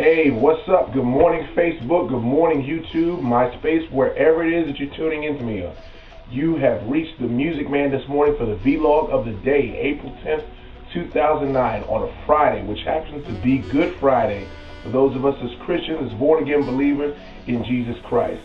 Hey, what's up? Good morning, Facebook. Good morning, YouTube, MySpace, wherever it is that you're tuning into me on. You have reached the Music Man this morning for the vlog of the day, April 10th, 2009, on a Friday, which happens to be Good Friday for those of us as Christians, as born-again believers in Jesus Christ.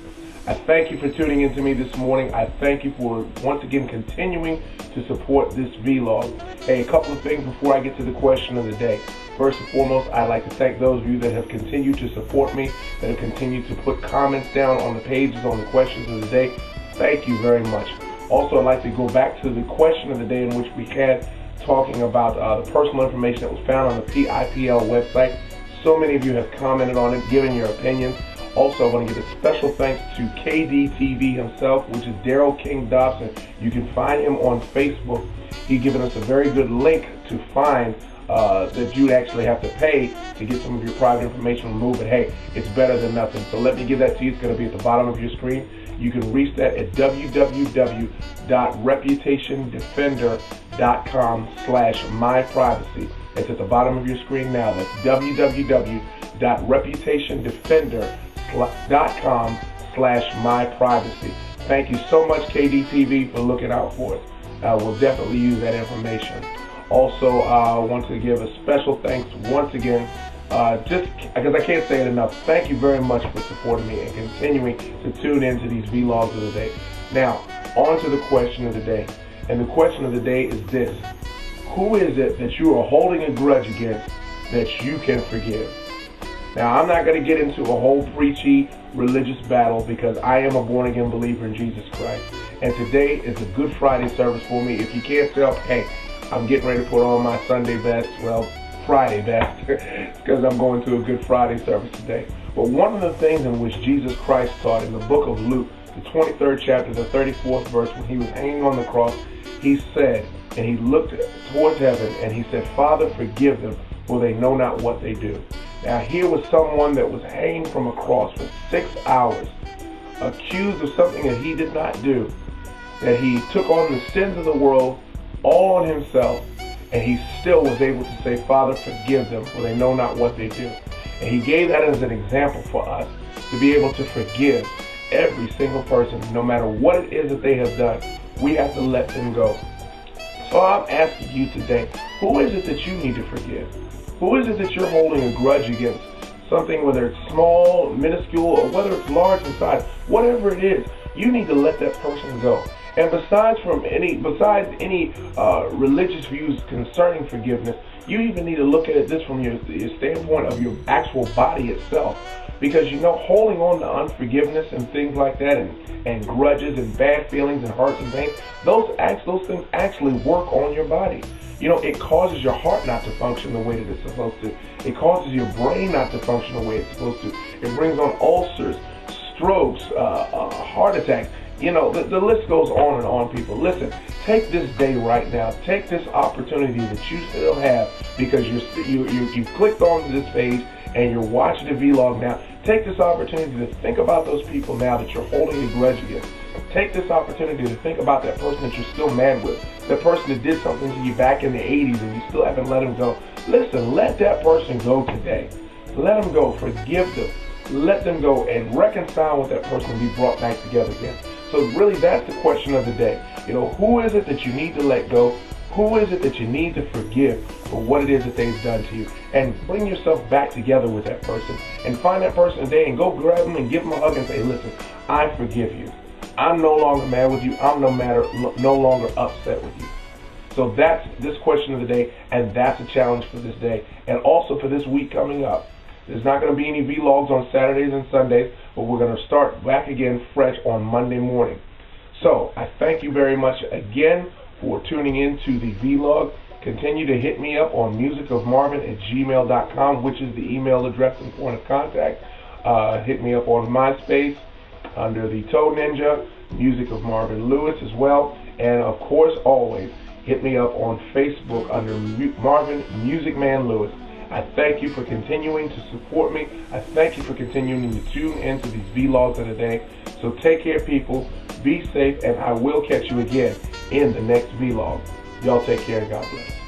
I thank you for tuning into me this morning. I thank you for once again continuing to support this vlog. Hey, a couple of things before I get to the question of the day. First and foremost, I'd like to thank those of you that have continued to support me, that have continued to put comments down on the pages on the questions of the day. Thank you very much. Also, I'd like to go back to the question of the day in which we had talking about the personal information that was found on the PIPL website. So many of you have commented on it, given your opinions. Also, I want to give a special thanks to KDTV himself, which is Daryl King Dobson. You can find him on Facebook. He's given us a very good link to find that you'd actually have to pay to get some of your private information removed, but hey, it's better than nothing. So let me give that to you. It's going to be at the bottom of your screen. You can reach that at www.reputationdefender.com/myprivacy. It's at the bottom of your screen now. That's www.reputationdefender.com/myprivacy. Thank you so much, KDTV, for looking out for us. We'll definitely use that information. Also, I want to give a special thanks once again, just because I can't say it enough. Thank you very much for supporting me and continuing to tune into these vlogs of the day. Now, on to the question of the day. And the question of the day is this: who is it that you are holding a grudge against that you can forgive? Now, I'm not going to get into a whole preachy religious battle because I am a born-again believer in Jesus Christ. And today is a Good Friday service for me. If you can't tell, hey, I'm getting ready to put on my Sunday best, well, Friday best, because I'm going to a Good Friday service today. But one of the things in which Jesus Christ taught in the book of Luke, the 23rd chapter, the 34th verse, when he was hanging on the cross, he said, and he looked towards heaven, and he said, "Father, forgive them, for they know not what they do." Now, here was someone that was hanging from a cross for 6 hours, accused of something that he did not do, that he took on the sins of the world all on himself, and he still was able to say, "Father, forgive them, for they know not what they do." And he gave that as an example for us to be able to forgive every single person, no matter what it is that they have done. We have to let them go. So I'm asking you today, who is it that you need to forgive? Who is it that you're holding a grudge against? Something, whether it's small, minuscule, or whether it's large in size, whatever it is, you need to let that person go. And besides any religious views concerning forgiveness, you even need to look at this from your standpoint of your actual body itself. Because, you know, holding on to unforgiveness and things like that, and grudges and bad feelings and hurts and pains, those things actually work on your body. You know, it causes your heart not to function the way that it's supposed to. It causes your brain not to function the way it's supposed to. It brings on ulcers, strokes, heart attacks. You know, the list goes on and on, people. Listen, take this day right now. Take this opportunity that you still have because you've clicked onto this page and you're watching the vlog now. Take this opportunity to think about those people now that you're holding a grudge against. Take this opportunity to think about that person that you're still mad with, that person that did something to you back in the 80s and you still haven't let him go. Listen, let that person go today. Let them go. Forgive them. Let them go and reconcile with that person and be brought back together again. So really, that's the question of the day. You know, who is it that you need to let go? Who is it that you need to forgive for what it is that they've done to you? And bring yourself back together with that person. And find that person today and go grab them and give them a hug and say, "Listen, I forgive you. I'm no longer mad with you. I'm no longer upset with you." So that's this question of the day, and that's a challenge for this day. And also for this week coming up. There's not going to be any vlogs on Saturdays and Sundays, but we're going to start back again fresh on Monday morning. So I thank you very much again for tuning in to the vlog. Continue to hit me up on musicofmarvin@gmail.com, which is the email address and point of contact. Hit me up on MySpace under the Toe Ninja, Music of Marvin Lewis as well. And of course, always hit me up on Facebook under Marvin Music Man Lewis. I thank you for continuing to support me. I thank you for continuing to tune into these vlogs of the day. So take care, people. Be safe, and I will catch you again in the next vlog. Y'all take care and God bless.